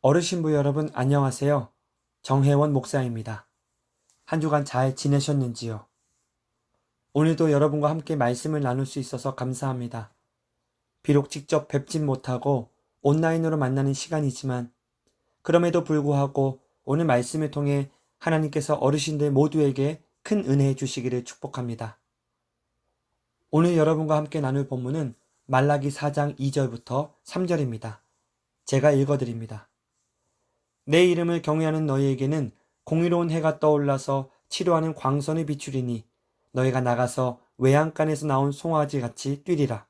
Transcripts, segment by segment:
어르신부 여러분 안녕하세요. 정혜원 목사입니다. 한 주간 잘 지내셨는지요? 오늘도 여러분과 함께 말씀을 나눌 수 있어서 감사합니다. 비록 직접 뵙진 못하고 온라인으로 만나는 시간이지만 그럼에도 불구하고 오늘 말씀을 통해 하나님께서 어르신들 모두에게 큰 은혜 주시기를 축복합니다. 오늘 여러분과 함께 나눌 본문은 말라기 4장 2절부터 3절입니다. 제가 읽어드립니다. 내 이름을 경외하는 너희에게는 공의로운 해가 떠올라서 치료하는 광선을 비추리니 너희가 나가서 외양간에서 나온 송아지같이 뛰리라.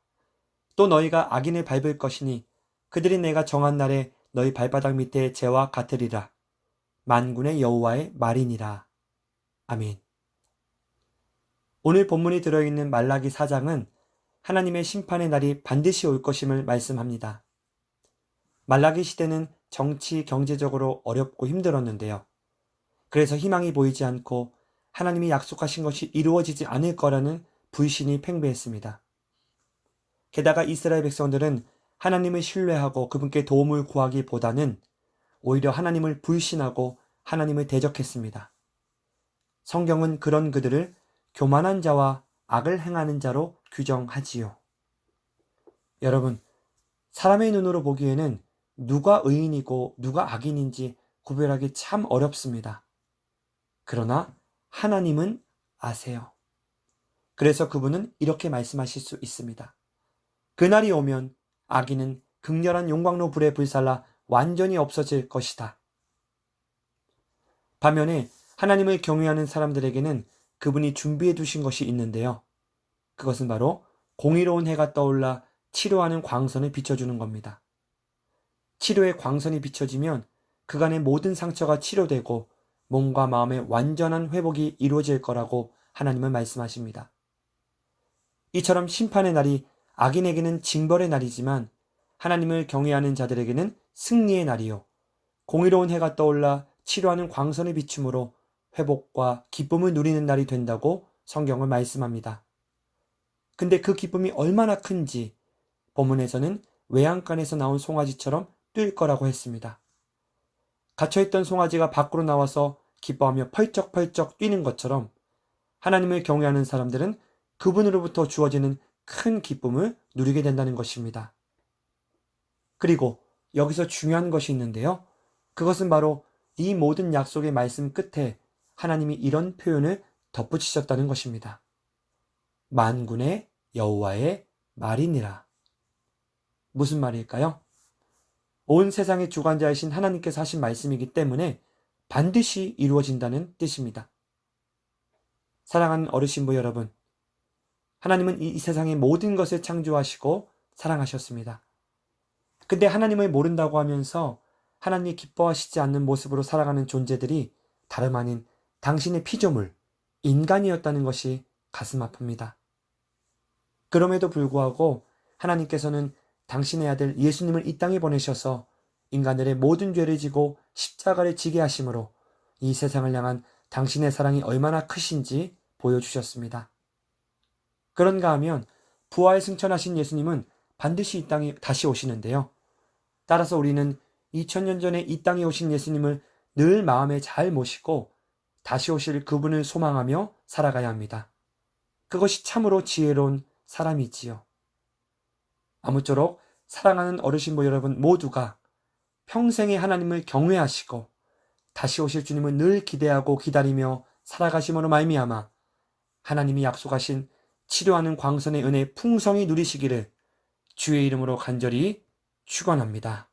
또 너희가 악인을 밟을 것이니 그들이 내가 정한 날에 너희 발바닥 밑에 재와 같으리라. 만군의 여호와의 말이니라. 아멘. 오늘 본문이 들어있는 말라기 4장은 하나님의 심판의 날이 반드시 올 것임을 말씀합니다. 말라기 시대는 정치, 경제적으로 어렵고 힘들었는데요. 그래서 희망이 보이지 않고 하나님이 약속하신 것이 이루어지지 않을 거라는 불신이 팽배했습니다. 게다가 이스라엘 백성들은 하나님을 신뢰하고 그분께 도움을 구하기보다는 오히려 하나님을 불신하고 하나님을 대적했습니다. 성경은 그런 그들을 교만한 자와 악을 행하는 자로 규정하지요. 여러분, 사람의 눈으로 보기에는 누가 의인이고 누가 악인인지 구별하기 참 어렵습니다. 그러나 하나님은 아세요. 그래서 그분은 이렇게 말씀하실 수 있습니다. 그날이 오면 악인은 극렬한 용광로 불에 불살라 완전히 없어질 것이다. 반면에 하나님을 경외하는 사람들에게는 그분이 준비해 두신 것이 있는데요. 그것은 바로 공의로운 해가 떠올라 치료하는 광선을 비춰주는 겁니다. 치료의 광선이 비춰지면 그간의 모든 상처가 치료되고 몸과 마음의 완전한 회복이 이루어질 거라고 하나님은 말씀하십니다. 이처럼 심판의 날이 악인에게는 징벌의 날이지만 하나님을 경외하는 자들에게는 승리의 날이요. 공의로운 해가 떠올라 치료하는 광선을 비춤으로 회복과 기쁨을 누리는 날이 된다고 성경은 말씀합니다. 근데 그 기쁨이 얼마나 큰지 본문에서는 외양간에서 나온 송아지처럼 뛸 거라고 했습니다. 갇혀있던 송아지가 밖으로 나와서 기뻐하며 펄쩍펄쩍 뛰는 것처럼 하나님을 경외하는 사람들은 그분으로부터 주어지는 큰 기쁨을 누리게 된다는 것입니다. 그리고 여기서 중요한 것이 있는데요. 그것은 바로 이 모든 약속의 말씀 끝에 하나님이 이런 표현을 덧붙이셨다는 것입니다. 만군의 여호와의 말이니라. 무슨 말일까요? 온 세상의 주관자이신 하나님께서 하신 말씀이기 때문에 반드시 이루어진다는 뜻입니다. 사랑하는 어르신부 여러분, 하나님은 이 세상의 모든 것을 창조하시고 사랑하셨습니다. 근데 하나님을 모른다고 하면서 하나님이 기뻐하시지 않는 모습으로 살아가는 존재들이 다름 아닌 당신의 피조물, 인간이었다는 것이 가슴 아픕니다. 그럼에도 불구하고 하나님께서는 당신의 아들 예수님을 이 땅에 보내셔서 인간들의 모든 죄를 지고 십자가를 지게 하심으로 이 세상을 향한 당신의 사랑이 얼마나 크신지 보여주셨습니다. 그런가 하면 부활 승천하신 예수님은 반드시 이 땅에 다시 오시는데요. 따라서 우리는 2000년 전에 이 땅에 오신 예수님을 늘 마음에 잘 모시고 다시 오실 그분을 소망하며 살아가야 합니다. 그것이 참으로 지혜로운 사람이지요. 아무쪼록 사랑하는 어르신부 여러분 모두가 평생에 하나님을 경외하시고 다시 오실 주님을 늘 기대하고 기다리며 살아가심으로 말미암아 하나님이 약속하신 치료하는 광선의 은혜 풍성히 누리시기를 주의 이름으로 간절히 축원합니다.